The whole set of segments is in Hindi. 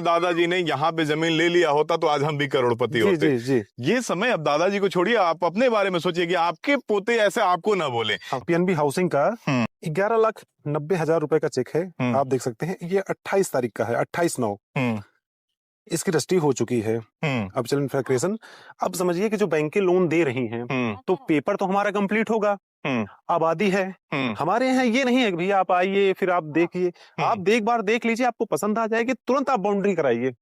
दादाजी ने यहाँ पे जमीन ले लिया होता तो आज हम भी करोड़पति होते। जी, जी, जी। ये समय अब दादाजी को छोड़िए, आप अपने बारे में सोचिए कि आपके पोते ऐसे आपको ना बोले। पीएनबी हाउसिंग का 11,90,000 रुपए का चेक है, आप देख सकते हैं। ये 28 तारीख का है, 28/9। इसकी रजिस्ट्री हो चुकी है ऑफिशियल इंफ्राक्रेशन। अब समझिए कि जो बैंकें लोन दे रही हैं तो पेपर तो हमारा कंप्लीट होगा, आबादी है हमारे यहाँ। ये नहीं है कि भैया आप आइए फिर आप देखिए, आप एक बार देख लीजिए, आपको पसंद आ जाएगी तुरंत आप बाउंड्री कराइए।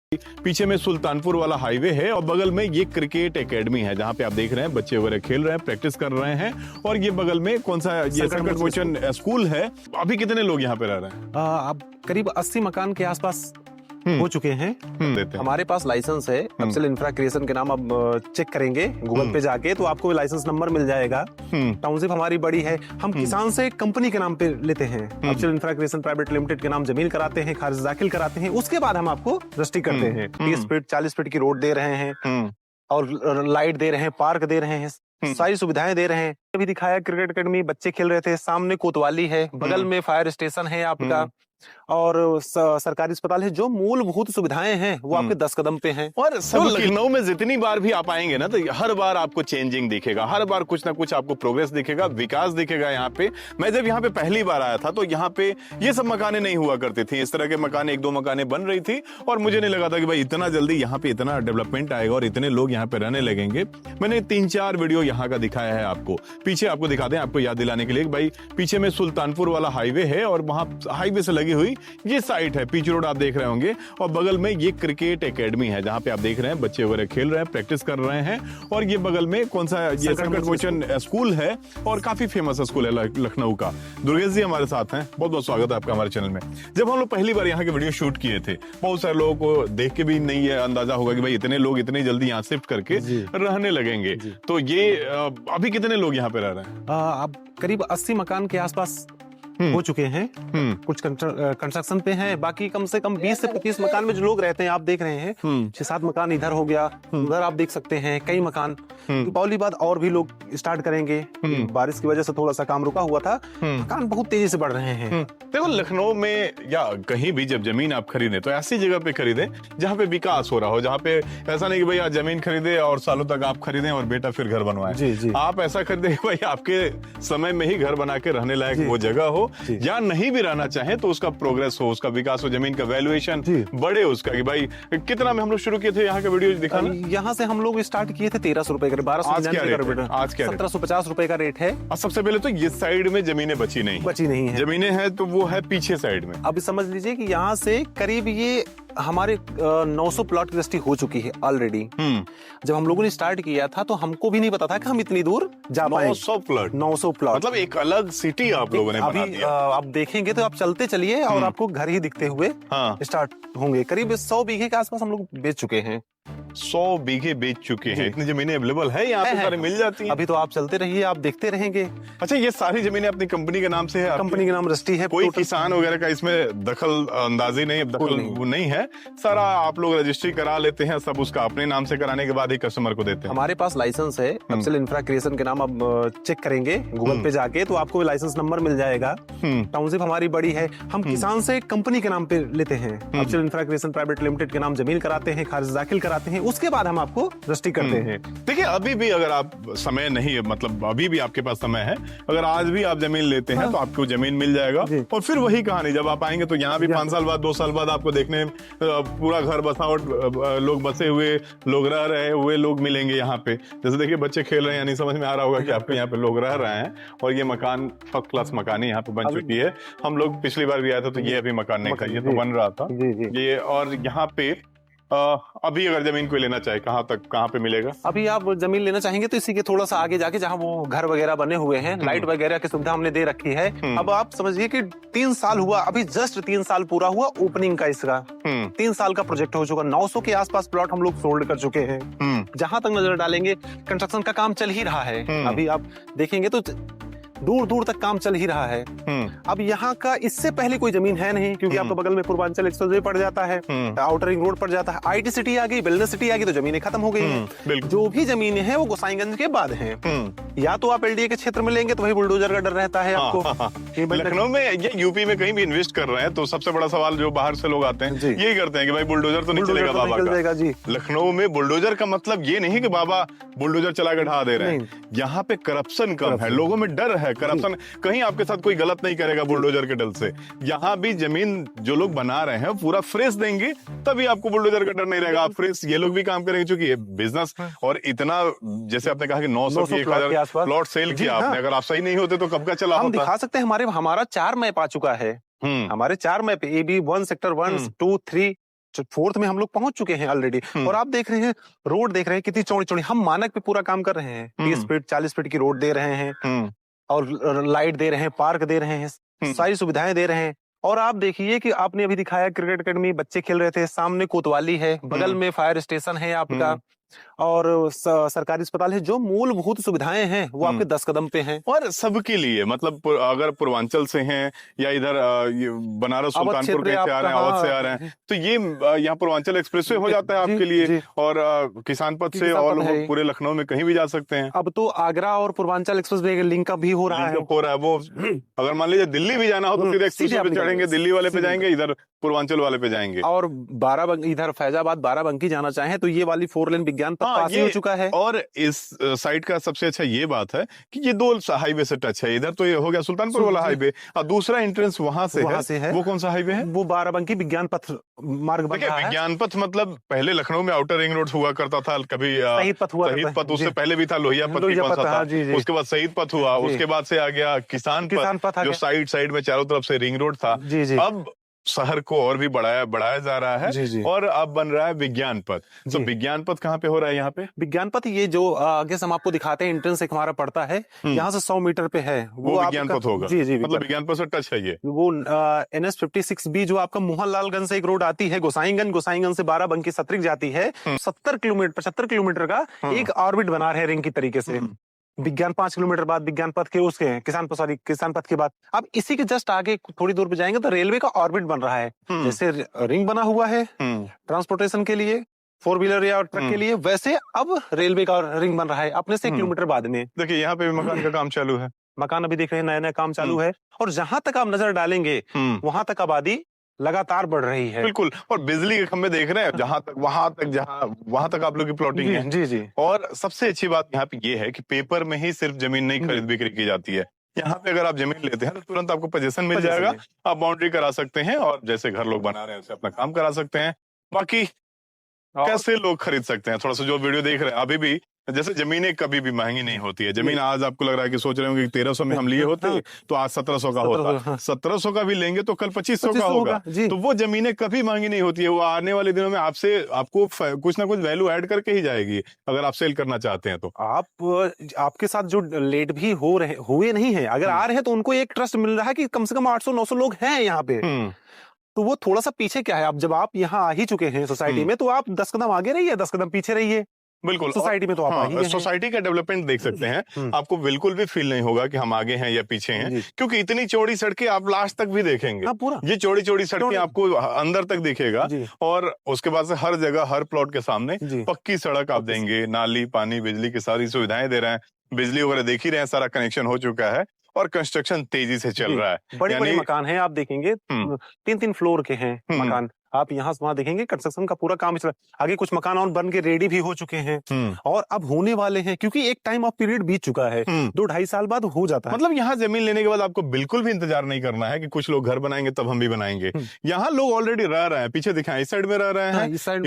पीछे में सुल्तानपुर वाला हाईवे है और बगल में ये क्रिकेट एकेडमी है जहाँ पे आप देख रहे हैं बच्चे वगैरह खेल रहे हैं, प्रैक्टिस कर रहे हैं। और ये बगल में कौन सा ये संकट मोचन स्कूल है। अभी कितने लोग यहाँ पे रह रहे हैं? अब करीब 80 मकान के आसपास हो चुके हैं। हमारे पास लाइसेंस है ऑफिशियल इंफ्राक्रिएशन के नाम। अब चेक करेंगे गूगल पे जाके तो आपको लाइसेंस नंबर मिल जाएगा। टाउनशिप हमारी बड़ी है, हम किसान से कंपनी के नाम पे लेते हैं। ऑफिशियल इंफ्राक्रिएशन प्राइवेट लिमिटेड के नाम जमीन कराते हैं, खारिज दाखिल कराते हैं, उसके बाद हम आपको रजिस्ट्री करते हैं। 30 फीट 40 फीट की रोड दे रहे हैं और लाइट दे रहे हैं, पार्क दे रहे हैं, सारी सुविधाएं दे रहे हैं। अभी दिखाया क्रिकेट एकेडमी, बच्चे खेल रहे थे, सामने कोतवाली है, बगल में फायर स्टेशन है आपका और सरकारी अस्पताल है। जो मूलभूत सुविधाएं हैं वो आपके 10 कदम पे हैं। और सब लखनऊ में जितनी बार भी आप आएंगे ना तो हर बार आपको चेंजिंग दिखेगा, हर बार कुछ ना कुछ आपको प्रोग्रेस दिखेगा, विकास दिखेगा यहाँ पे। मैं जब यहाँ पे पहली बार आया था तो यहाँ पे ये सब मकाने नहीं हुआ करती थी, इस तरह के मकाने 1-2 मकाने बन रही थी और मुझे नहीं लगा था कि भाई इतना जल्दी यहाँ पे इतना डेवलपमेंट आएगा और इतने लोग यहाँ पे रहने लगेंगे। मैंने 3-4 वीडियो यहाँ का दिखाया है आपको, पीछे आपको दिखाते हैं आपको याद दिलाने के लिए। भाई पीछे में सुल्तानपुर वाला हाईवे है और वहां हाईवे से लगी हुई ये साइट है, पीच रोड आप देख रहे होंगे। और बगल में ये क्रिकेट एकेडमी है जहाँ पे आप देख रहे हैं बच्चे वगैरह खेल रहे हैं, प्रैक्टिस कर रहे हैं। और ये बगल में कौन सा ये संकट मोचन स्कूल है और काफी फेमस स्कूल है लखनऊ का। दुर्गेश जी हमारे साथ हैं, बहुत बहुत स्वागत है आपका हमारे चैनल में। जब हम लोग पहली बार यहाँ के वीडियो शूट किए थे, बहुत सारे लोगों को देख के भी नहीं है अंदाजा होगा कि भाई इतने लोग इतनी जल्दी यहाँ शिफ्ट करके रहने लगेंगे। तो ये अभी कितने लोग यहाँ पे रह रहे हैं? अब करीब 80 मकान के आसपास हो चुके हैं। कुछ कंस्ट्रक्शन पे हैं, बाकी कम से कम 20 से 25 मकान में जो लोग रहते हैं आप देख रहे हैं। 6-7 मकान इधर हो गया, उधर आप देख सकते हैं कई मकान। दीपावली बाद और भी लोग स्टार्ट करेंगे। बारिश की वजह से थोड़ा सा काम रुका हुआ था, मकान बहुत तेजी से बढ़ रहे हैं। देखो लखनऊ में या कहीं भी जब जमीन आप खरीदे तो ऐसी जगह पे खरीदे जहाँ पे विकास हो रहा हो, जहाँ पे ऐसा नहीं कि भाई आज जमीन खरीदे और सालों तक आप खरीदे और बेटा फिर घर बनवाए। आप ऐसा खरीदे भाई आपके समय में ही घर बना के रहने लायक वो जगह हो, या नहीं भी रहना चाहे तो उसका प्रोग्रेस हो, उसका विकास हो, जमीन का वैल्यूएशन बढ़े उसका। कि भाई कितना में हम लोग शुरू किए थे यहाँ का वीडियो दिखाना? यहाँ से हम लोग स्टार्ट किए थे 1300 रुपए का, 1299 आज क्या 1750 रुपए का रेट है। और सबसे पहले तो ये साइड में जमीनें बची नहीं है। जमीनें हैं तो वो है पीछे साइड में। अब समझ लीजिए कि यहाँ से करीब ये हमारे 900 प्लॉट की रजिस्ट्री हो चुकी है ऑलरेडी। जब हम लोगों ने स्टार्ट किया था तो हमको भी नहीं पता था कि हम इतनी दूर जा पाएंगे। 900 प्लॉट मतलब एक अलग सिटी आप लोगों ने बना दिया। आप देखेंगे तो आप चलते चलिए और आपको घर ही दिखते हुए स्टार्ट होंगे। करीब 100 बीघे के आसपास हम लोग बेच चुके हैं। 100 बीघे बेच चुके हैं। इतनी जमीनें अवेलेबल है यहाँ पे, सारी मिल जाती हैं। अभी तो आप चलते रहिए, आप देखते रहेंगे। अच्छा, ये सारी जमीनें अपनी कंपनी के नाम से है? कंपनी के नाम रजिस्ट्री है। कोई किसान वगैरह का इसमें दखल अंदाजी नहीं, दखल नहीं है। सारा आप लोग रजिस्ट्री करा लेते हैं, सब उसका अपने नाम से कराने के बाद ही कस्टमर को देते हैं। हमारे पास लाइसेंस है ऑफिशियल इंफ्राक्रिएशन के नाम। अब चेक करेंगे गूगल पे जाके तो आपको लाइसेंस नंबर मिल जाएगा। टाउनशिप हमारी बड़ी है, हम किसान से कंपनी के नाम पे लेते हैं। ऑफिशियल इंफ्राक्रिएशन प्राइवेट लिमिटेड के नाम जमीन कराते हैं, खारिज दाखिल कराते हैं, उसके बाद हम आपको रजिस्ट्री करते हैं। देखिए अभी भी अगर आप समय नहीं है, मतलब अभी भी आपके पास समय है, अगर आज भी आप जमीन लेते हैं तो आपको जमीन मिल जाएगा। और फिर वही कहानी, जब आप आएंगे तो यहाँ भी 5 साल बाद 2 साल बाद आपको देखने पूरा घर बसावट, लोग बसे हुए, लोग रह रहे हुए लोग मिलेंगे यहाँ पे। जैसे देखिए बच्चे खेल रहे हैं, यानी समझ में आ रहा होगा कि आपके यहाँ पे लोग रह रहे हैं। और ये मकान फर्स्ट क्लास मकान यहाँ पे बन चुकी है। हम लोग पिछली बार भी आए थे तो ये अभी मकान नहीं था, ये तो बन रहा था ये। और यहाँ पे अभी अगर जमीन कोई लेना चाहे कहाँ पे मिलेगा? अभी आप जमीन लेना चाहेंगे तो इसी के थोड़ा सा आगे जाके जहाँ वो घर वगैरह बने हुए हैं, लाइट वगैरह की सुविधा हमने दे रखी है। अब आप समझिए कि 3 साल हुआ, अभी जस्ट 3 साल पूरा हुआ ओपनिंग का इसका। 3 साल का प्रोजेक्ट हो चुका, 900 के आसपास प्लॉट हम लोग सोल्ड कर चुके हैं। जहां तक नजर डालेंगे कंस्ट्रक्शन का काम चल ही रहा है। अभी आप देखेंगे तो दूर दूर तक काम चल ही रहा है। अब यहाँ का इससे पहले कोई जमीन है नहीं, क्योंकि आपको बगल में पूर्वांचल एक्सप्रेसवे पड़ जाता है, आउटर रिंग रोड पड़ जाता है, आईटी सिटी आ गई, बिजनेस सिटी आ गई, तो जमीनें खत्म हो गई हैं। जो भी जमीनें हैं वो गोसाईगंज के बाद हैं। या तो आप एलडीए के क्षेत्र में लेंगे तो वही बुलडोजर का डर रहता है आपको। लखनऊ में या यूपी में कहीं भी इन्वेस्ट कर रहे हैं तो सबसे बड़ा सवाल जो बाहर से लोग आते हैं यही करते हैं कि भाई बुलडोजर तो नहीं चलेगा बाबा का। लखनऊ में बुलडोजर का मतलब ये नहीं कि बाबा बुलडोजर चला के ढा दे रहे हैं, यहाँ पे करप्शन कम है, लोगों में डर है, करप्शन कहीं आपके साथ कोई गलत नहीं करेगा बुलडोजर के डर से। यहाँ भी जमीन जो लोग बना रहे हैं पूरा फ्रेश देंगे तभी आपको बुलडोजर का डर नहीं रहेगा। आप फ्रेश ये लोग भी काम करेंगे, क्योंकि ये बिजनेस और इतना जैसे आपने कहा कि 900 की 1000 प्लॉट सेल किया आपने, अगर आप सही नहीं होते तो कब का चला हम होता। दिखा सकते हैं, हमारा 4 मैप आ चुका है। हमारे 4 मैप AB 1 सेक्टर 1 2 3 4th में हम लोग पहुंच चुके हैं ऑलरेडी। और आप देख रहे हैं रोड, देख रहे हैं कितनी चौड़ी चौड़ी, हम मानक पे पूरा काम कर रहे हैं। 30 फीट 40 फीट की रोड दे रहे हैं और लाइट दे रहे हैं, पार्क दे रहे हैं, सारी सुविधाएं दे रहे हैं। और आप देखिए कि आपने अभी दिखाया क्रिकेट एकेडमी, बच्चे खेल रहे थे, सामने कोतवाली है, बगल में फायर स्टेशन है आपका, और सरकारी अस्पताल है। जो मूलभूत सुविधाएं हैं वो आपके 10 कदम पे हैं और सबके लिए। मतलब अगर पूर्वांचल से हैं या इधर बनारस सुल्तानपुर के से आ रहे हैं, अवध से आ रहे हैं, तो ये यहाँ पूर्वांचल एक्सप्रेसवे हो जाता है आपके लिए। और किसान पथ से और पूरे लखनऊ में कहीं भी जा सकते हैं। अब तो आगरा और पूर्वांचल एक्सप्रेसवे लिंक का भी हो रहा है। वो अगर मान लीजिए दिल्ली भी जाना हो तो सीधे एक्सप्रेसवे पे चढ़ेंगे, दिल्ली वाले पे जाएंगे, इधर पूर्वांचल वाले पे जाएंगे। और इधर फैजाबाद बाराबंकी जाना चाहें तो ये वाली 4 लेन विज्ञान पथ पास ही हो चुका है। और इस साइड का सबसे अच्छा ये बात है कि ये 2 हाईवे से टच है। इधर तो ये हो गया सुल्तानपुर वाला हाईवे, और दूसरा एंट्रेंस वहां से है। वो कौन सा हाईवे है? वो बाराबंकी विज्ञान पथ मार्ग बन रहा है। विज्ञान पथ मतलब पहले लखनऊ में आउटर रिंग रोड हुआ करता था, कभी शहीद पथ, उससे पहले भी था लोहिया पथ, उसके बाद शहीद पथ हुआ, उसके बाद से आ गया किसान पथ जो साइड में चारों तरफ से रिंग रोड था। अब शहर को और भी बढ़ाया जा रहा है और अब बन रहा है विज्ञान पथ। तो विज्ञान पथ कहाँ पे हो रहा है? यहाँ पे विज्ञान पथ, ये जो आगे हम आपको दिखाते हैं, एंट्रेंस एक हमारा पड़ता है, यहाँ से 100 मीटर पे है, वो विज्ञान पथ होगा। जी मतलब विज्ञान पथ से टच है ये। वो NS 56B जो आपका मोहनलालगंज से एक रोड आती है गोसाईगंज से बाराबंकी सतरिक जाती है, 75 किलोमीटर का एक ऑर्बिट बना रहे रिंग की तरीके से। विज्ञान 5 किलोमीटर बाद विज्ञान पथ के उसके किसान पथ के बाद अब इसी के जस्ट आगे थोड़ी दूर पे जाएंगे तो रेलवे का ऑर्बिट बन रहा है। जैसे रिंग बना हुआ है ट्रांसपोर्टेशन के लिए, 4 व्हीलर या ट्रक के लिए, वैसे अब रेलवे का रिंग बन रहा है अपने से 1 किलोमीटर बाद में। देखिए यहाँ पे मकान का काम चालू है, मकान अभी देख रहे हैं, नया काम चालू है। और जहां तक आप नजर डालेंगे वहां तक आबादी लगातार बढ़ रही है। बिल्कुल। और बिजली के खंभे देख रहे हैं, जहां तक आप लोग की प्लॉटिंग है। जी। और सबसे अच्छी बात यहाँ पे ये है कि पेपर में ही सिर्फ जमीन नहीं खरीद बिक्री की जाती है। यहाँ पे अगर आप जमीन लेते हैं तो तुरंत आपको पोजीशन मिल जाएगा, आप बाउंड्री करा सकते हैं और जैसे घर लोग बना रहे हैं वैसे अपना काम करा सकते हैं। बाकी कैसे लोग खरीद सकते हैं, थोड़ा सा जो वीडियो देख रहे हैं, अभी भी जैसे जमीनें कभी भी महंगी नहीं होती है। जमीन आज आपको लग रहा है कि सोच रहे होंगे 1300 में हम लिए होते तो आज 1700 का होता, 1700 का भी लेंगे तो कल 2500 का होगा। तो वो जमीनें कभी महंगी नहीं होती है, वो आने वाले दिनों में आपको कुछ ना कुछ वैल्यू ऐड करके ही जाएगी अगर आप सेल करना चाहते हैं तो। आपके साथ जो लेट भी हुए नहीं है, अगर आ रहे हैं तो उनको एक ट्रस्ट मिल रहा है कि कम से कम 800-900 लोग हैं यहाँ पे। तो वो थोड़ा सा पीछे क्या है, अब जब आप यहाँ आ ही चुके हैं सोसाइटी में तो आप 10 कदम आगे रहिए, 10 कदम पीछे रहिए। बिल्कुल सोसाइटी में तो आप सोसाइटी का डेवलपमेंट देख सकते हैं। आपको बिल्कुल भी फील नहीं होगा कि हम आगे हैं या पीछे हैं, क्योंकि इतनी चौड़ी सड़कें आप लास्ट तक भी देखेंगे। पूरा ये चौड़ी सड़कें आपको अंदर तक दिखेगा। और उसके बाद से हर जगह हर प्लॉट के सामने पक्की सड़क आप देंगे, नाली पानी बिजली की सारी सुविधाएं दे रहे हैं। बिजली वगैरह देख ही रहे हैं, सारा कनेक्शन हो चुका है और कंस्ट्रक्शन तेजी से चल रहा है। बड़े मकान हैं, आप देखेंगे 3-3 फ्लोर के हैं मकान। आप यहाँ वहां देखेंगे कंस्ट्रक्शन का पूरा काम चल रहा है। आगे कुछ मकान और बन के रेडी भी हो चुके हैं और अब होने वाले हैं, क्योंकि एक टाइम ऑफ पीरियड बीत चुका है। 2-2.5 साल बाद हो जाता है। मतलब यहाँ जमीन लेने के बाद आपको बिल्कुल भी इंतजार नहीं करना है कि कुछ लोग घर बनाएंगे तब हम भी बनाएंगे। यहाँ लोग ऑलरेडी रह रहे हैं, पीछे दिखाएं इस साइड में रह रहे हैं,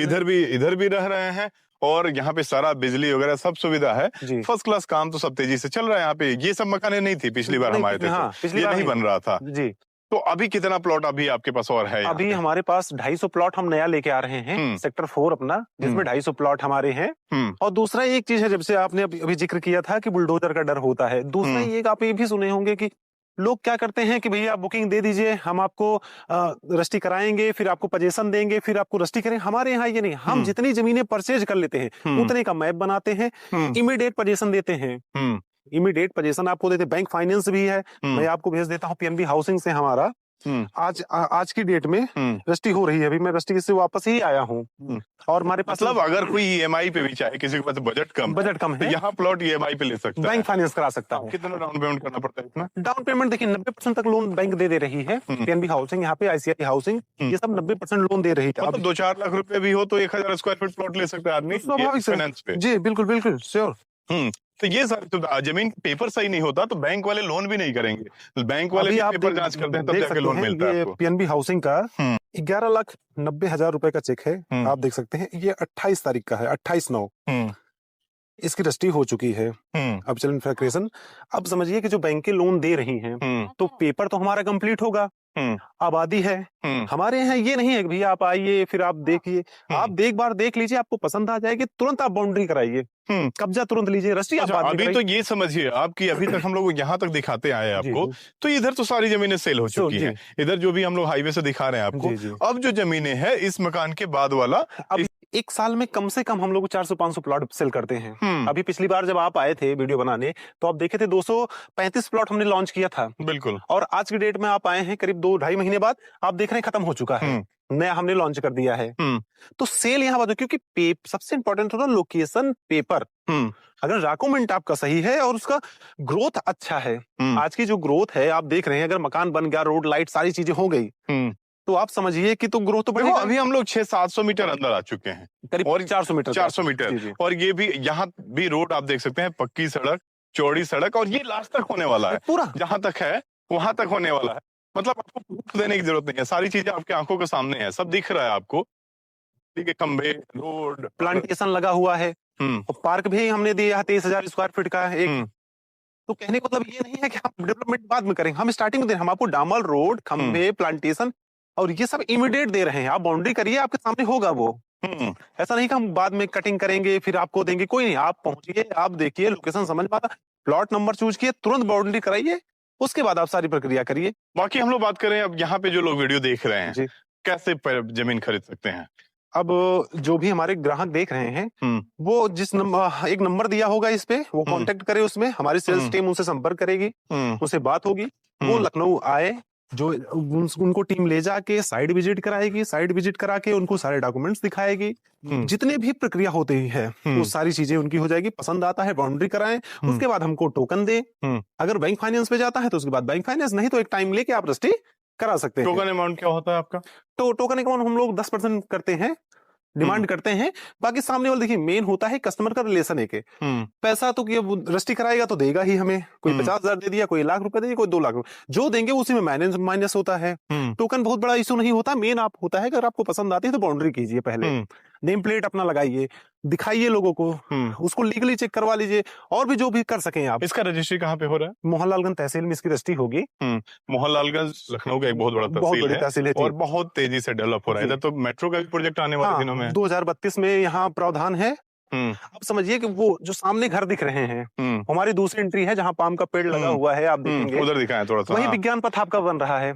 इधर भी रह रहे हैं और यहाँ पे सारा बिजली वगैरह सब सुविधा है। फर्स्ट क्लास काम तो सब तेजी से चल रहा है यहाँ पे। ये सब मकानें नहीं थी पिछली बार हम आए थे, ये नहीं बन रहा था जी। तो अभी कितना प्लॉट अभी आपके पास और है? अभी हमारे पास 250 प्लॉट हम नया लेके आ रहे हैं, सेक्टर 4 अपना, जिसमें 250 प्लॉट हमारे हैं। और दूसरा एक चीज है, जब से आपने अभी जिक्र किया था कि बुलडोजर का डर होता है, दूसरा एक आप ये भी सुने होंगे कि लोग क्या करते हैं कि भैया बुकिंग दे दीजिए, हम आपको रजिस्ट्री कराएंगे, फिर आपको पोजीशन देंगे, फिर आपको रजिस्ट्री करेंगे। हमारे यहाँ ये नहीं, हम जितनी जमीनें परचेज कर लेते हैं उतने का मैप बनाते हैं, इमीडिएट पोजीशन देते हैं। इमीडिएट पोजीशन आपको देते। बैंक फाइनेंस भी है, मैं आपको भेज देता हूँ। पीएनबी हाउसिंग से हमारा आज की डेट में रजिस्ट्री हो रही है। अभी मैं रजिस्ट्री से वापस ही आया हूँ। और हमारे पास मतलब अगर कोई ईएमआई पे भी चाहे, किसी के पास बजट कम है तो यहाँ प्लॉट ईएमआई पे ले सकता है, बैंक फाइनेंस करा सकता हूँ। कितना डाउन पेमेंट करना पड़ता है इसमें? डाउन पेमेंट देखिए 90% तक लोन बैंक दे रही है। पीएनबी हाउसिंग, यहाँ पे आईसीआई हाउसिंग, ये सब 90% लोन दे रही है। मतलब 2-4 लाख रुपए भी हो तो 1000 स्क्वायर फीट प्लॉट ले सकता है आदमी फाइनेंस पे। जी बिल्कुल बिल्कुल श्योर। तो ये सारी सुविधा, जमीन पेपर सही नहीं होता तो बैंक वाले लोन भी नहीं करेंगे। बैंक वाले भी पेपर जांच करते हैं तब जाके लोन मिलता है आपको। पीएनबी हाउसिंग का 11,90,000 रुपए का चेक है, आप देख सकते हैं। ये 28 तारीख का है, 28/9 इसकी रजिस्ट्री हो चुकी है। अब चल इंफ्राक्रिएशन, अब समझिए कि जो बैंक के लोन दे रही हैं तो पेपर तो हमारा कंप्लीट होगा। आबादी है हमारे यहाँ, ये नहीं है कि भैया आप आइए फिर आप देखिए, आप एक बार देख लीजिए, आपको पसंद आ जाएगी तुरंत आप बाउंड्री कराइए, कब्जा तुरंत लीजिए, रजिस्ट्री आप बाद में अभी तो ये समझिए आपकी, अभी तक हम लोग यहाँ तक दिखाते आए आपको, तो इधर तो सारी जमीनें सेल हो चुकी हैं। इधर जो भी हम लोग हाईवे से दिखा रहे हैं आपको, अब जो जमीनें हैं इस मकान के बाद वाला, अब एक साल में कम से कम हम लोग 400-500 प्लॉट सेल करते हैं। अभी पिछली बार जब आप आए थे वीडियो बनाने तो आप देखे थे 235 प्लॉट हमने लॉन्च किया था। बिल्कुल। और आज की डेट में आप आए हैं करीब 2-2.5 महीने बाद, आप देख रहे हैं खत्म हो चुका है, नया हमने लॉन्च कर दिया है। तो सेल यहाँ बात, क्योंकि सबसे इंपॉर्टेंट होता है लोकेशन, पेपर। अगर डॉक्यूमेंट आपका सही है और उसका ग्रोथ अच्छा है, आज की जो ग्रोथ है आप देख रहे हैं, अगर मकान बन गया, रोड लाइट सारी चीजें हो गई, तो आप समझिए कि तो ग्रोथ तो बढ़ेगा। अभी हम लोग 600-700 मीटर अंदर आ चुके हैं, करीब और 400 मीटर। और ये भी यहाँ भी रोड आप देख सकते हैं, पक्की सड़क, चौड़ी सड़क, और ये लास्ट तक होने वाला है, पूरा जहां तक है वहां तक होने वाला है। मतलब आपको प्रूफ देने की जरूरत नहीं है, सारी चीजें आपके आंखों के सामने है, सब दिख रहा है आपको। ठीक है, खंबे, रोड, प्लांटेशन लगा हुआ है, और पार्क भी हमने दिया 23,000 स्क्वायर फीट का एक। तो कहने का मतलब ये नहीं है कि हम डेवलपमेंट बाद में करेंगे, हम स्टार्टिंग में दे रहे हैं। हम आपको डामर रोड, खंबे, प्लांटेशन और ये सब इमीडिएट दे रहे हैं। आप बाउंड्री करिए, आपके सामने होगा वो। ऐसा नहीं कि हम बाद में कटिंग करेंगे फिर आपको देंगे, कोई नहीं। आप पहुंचिए, आप देखिए, लोकेशन समझ पाता, प्लॉट नंबर चूज किए, तुरंत बाउंड्री कराइए, उसके बाद आप सारी प्रक्रिया करिए। बाकी हम लोग बात करें अब यहाँ पे जो लोग वीडियो देख रहे हैं, कैसे जमीन खरीद सकते हैं? अब जो भी हमारे ग्राहक देख रहे हैं, वो जिस नंबर, एक नंबर दिया होगा इस पे, वो कांटेक्ट करे, उसमें हमारी सेल्स टीम उनसे संपर्क करेगी, उनसे बात होगी, वो लखनऊ आए, जो उनको टीम ले जाके साइड विजिट कराएगी, साइड विजिट करा के उनको सारे डॉक्यूमेंट्स दिखाएगी, जितने भी प्रक्रिया होती है वो सारी चीजें उनकी हो जाएगी। पसंद आता है बाउंड्री कराएं, उसके बाद हमको टोकन दे। अगर बैंक फाइनेंस पे जाता है तो उसके बाद बैंक फाइनेंस, नहीं तो एक टाइम लेके आप रजिस्ट्री करा सकते हैं। टोकन अमाउंट क्या होता है आपका? तो टोकन अमाउंट हम लोग 10% करते हैं, डिमांड करते हैं। बाकी सामने वाले देखिए, मेन होता है कस्टमर का रिलेशन है के पैसा तो रजिस्ट्री कराएगा तो देगा ही हमें, कोई 50,000 दे दिया, कोई 1 लाख रुपए दे दिया, कोई 2 लाख रुपए, जो देंगे उसी में माइनस होता है। टोकन बहुत बड़ा इशू नहीं होता, मेन आप होता है अगर आपको पसंद आती है तो बाउंड्री कीजिए, पहले नेम प्लेट अपना लगाइए, दिखाइए लोगों को, उसको लीगली चेक करवा लीजिए, और भी जो भी कर सकें आप। इसका रजिस्ट्री कहाँ पे हो रहा है? मोहनलालगंज तहसील में इसकी रजिस्ट्री होगी। मोहनलालगंज लखनऊ का एक बहुत बड़ा तहसील है और बहुत तेजी से डेवलप हो रहा है। इधर तो मेट्रो का भी प्रोजेक्ट आने वाले दिनों में 2032 में यहाँ प्रावधान है। अब समझिए कि वो जो सामने घर दिख रहे हैं, हमारी दूसरी एंट्री है जहाँ पाम का पेड़ लगा हुआ है, आप देखेंगे उधर दिखाएं थोड़ा सा। वही विज्ञान पथ आपका बन रहा है,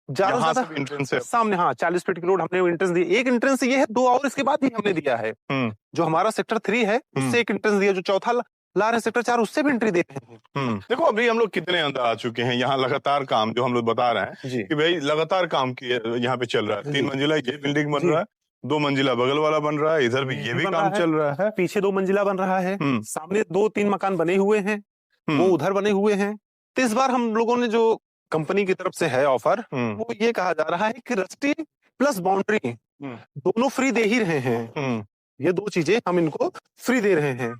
ज्यादा एंट्रेंस है सामने। 40 फीट की रोड हमने एंट्रेंस दी, एक एंट्रेंस ये है, 2 और इसके बाद भी हमने दिया है। जो हमारा सेक्टर 3 है उससे एक एंट्रेंस दिया, जो चौथा ला रहे सेक्टर 4 उससे भी एंट्री देते हैं। देखो अभी हम लोग कितने अंदर आ चुके हैं, यहाँ लगातार काम जो हम लोग बता रहे हैं कि भाई लगातार काम यहाँ पे चल रहा है। 3 मंजिला ये बिल्डिंग बन रहा है, 2 मंजिला बगल वाला बन रहा है, इधर भी ये भी काम चल रहा है, पीछे 2 मंजिला बन रहा है, सामने 2-3 मकान बने हुए हैं, वो उधर बने हुए हैं। तो इस बार हम लोगों ने जो कंपनी की तरफ से है ऑफर, वो ये कहा जा रहा है कि रजिस्ट्री प्लस बाउंड्री दोनों फ्री दे ही रहे हैं। ये 2 चीजें हम इनको फ्री दे रहे हैं।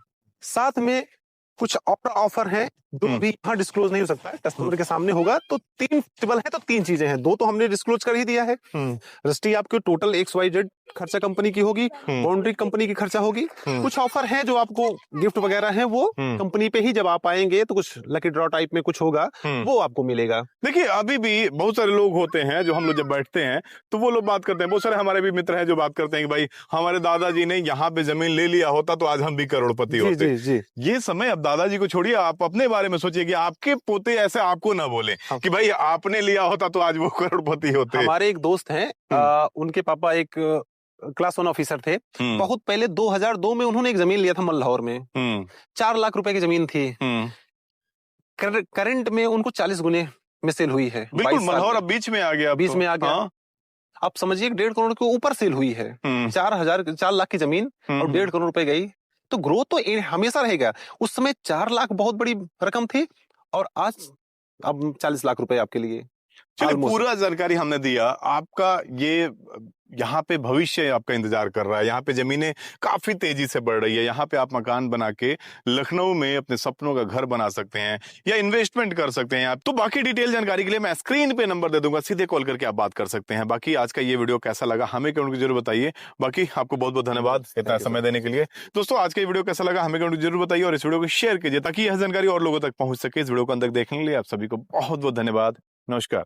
साथ में कुछ और ऑफर है जो अभी यहाँ डिस्क्लोज नहीं हो सकता है, कस्टमर के सामने होगा। तो 3 टेबल है तो 3 चीजें हैं, 2 तो हमने डिस्क्लोज कर ही दिया है। रजिस्ट्री आपके टोटल XYZ खर्चा कंपनी की होगी, बाउंड्री कंपनी की खर्चा होगी। कुछ ऑफर है जो आपको गिफ्ट वगैरह है, वो कंपनी पे ही जब आप आएंगे तो कुछ लकी ड्रॉ टाइप में कुछ होगा, वो आपको मिलेगा। देखिए अभी भी बहुत सारे लोग होते हैं जो हम लोग जब बैठते हैं तो वो लोग बात करते हैं, बहुत सारे हमारे भी मित्र हैं जो बात करते हैं कि भाई हमारे दादाजी ने यहाँ पे जमीन ले लिया होता तो आज हम भी करोड़पति होते। ये समय अब दादाजी को छोड़िए, आप अपने बारे में सोचिए कि आपके पोते ऐसे आपको ना बोले कि भाई आपने लिया होता तो आज वो करोड़पति होते। हमारे एक दोस्त हैं, उनके पापा एक क्लास 1 ऑफिसर थे। बहुत पहले 2002 में उन्होंने एक जमीन लिया था मल्लाहौर में, 4 लाख रुपए की जमीन थी। करंट में उनको 40 गुने में सेल हुई है। बिल्कुल, मल्लाहौर अब बीच में आ गया, बीच में आ गया। हाँ? आप समझिए 1.5 करोड़ के ऊपर सेल हुई है। 4 लाख की जमीन और 1.5 करोड़ रुपए गई, तो ग्रोथ तो हमेशा रहेगा। उस समय 4 लाख बहुत बड़ी रकम थी और आज अब 40 लाख रुपए आपके लिए। चलिए, पूरा जानकारी हमने दिया। आपका ये यहाँ पे भविष्य आपका इंतजार कर रहा है, यहाँ पे जमीनें काफी तेजी से बढ़ रही है, यहाँ पे आप मकान बना के लखनऊ में अपने सपनों का घर बना सकते हैं या इन्वेस्टमेंट कर सकते हैं आप। तो बाकी डिटेल जानकारी के लिए मैं स्क्रीन पे नंबर दे दूंगा, सीधे कॉल करके आप बात कर सकते हैं। बाकी आज का ये वीडियो कैसा लगा हमें कमेंट जरूर बताइए। बाकी आपको बहुत बहुत धन्यवाद इतना समय देने के लिए। दोस्तों, आज का ये वीडियो कैसा लगा हमें कमेंट जरूर बताइए और इस वीडियो को शेयर कीजिए ताकि यह जानकारी और लोगों तक पहुंच सके। इस वीडियो को अंदर देखने के लिए आप सभी को बहुत बहुत धन्यवाद। नमस्कार।